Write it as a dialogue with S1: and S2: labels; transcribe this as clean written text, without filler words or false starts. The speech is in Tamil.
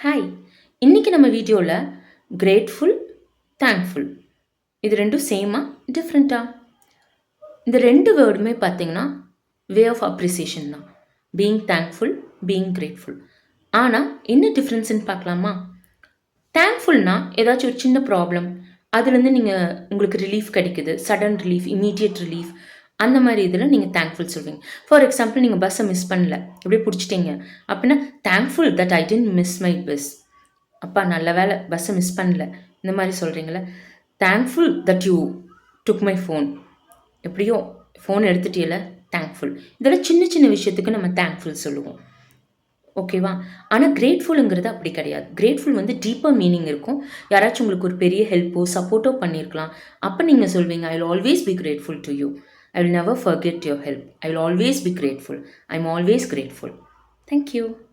S1: ஹாய்! இன்னைக்கு நம்ம வீடியோல கிரேட்ஃபுல், தேங்க்ஃபுல் இது 2ம் சேமா? டிஃப்ரெண்ட்டா? இந்த 2 வேர்டுமே பார்த்தீங்கன்னா, வே ஆஃப் அப்ரிசியேஷன் தான். Being thankful, being grateful. ஆனா, என்ன டிஃப்ரென்ஸ்ன்னு பார்க்கலாமா? தேங்க்ஃபுல்னா ஏதாச்சும் ஒரு சின்ன ப்ராப்ளம், அதுலேருந்து உங்களுக்கு ரிலீஃப் கிடைக்குது. சடன் ரிலீஃப், இம்மீடியட் ரிலீஃப் அந்த மாரி இதில நீங்க தேங்க்ஃபுல் சொல்வீங்க. ஃபார் எக்ஸாம்பிள் நீங்க பஸ்ஸ மிஸ் பண்ணல. எப்படியோ புடிச்சுட்டீங்க. அப்படின்னா, thankful that I didn't miss my bus. அப்பா நல்ல வேளை பஸ்ஸை மிஸ் பண்ணல. இந்த மாரி சொல்றீங்கல்ல. Thankful that you took my phone. எப்படியோ ஃபோன் எடுத்துட்டியல்ல, தேங்க்ஃபுல். இதெல்லாம் சின்ன சின்ன விஷயத்துக்கு நம்ம தேங்க்ஃபுல் சொல்லுவோம். ஓகேவா? ஆனா கிரேட்ஃபுல்ங்கிறது அப்படி கிடையாது. கிரேட்ஃபுல் வந்து டீப்பர் மீனிங் இருக்கும். யாராச்சும் உங்களுக்கு ஒரு பெரிய ஹெல்ப்போ, சப்போர்ட்டோ பண்ணியிருக்கலாம். அப்ப நீங்க சொல்வீங்க, "I will always be grateful to you. I will never forget your help. I will always be grateful. I am always grateful." Thank you.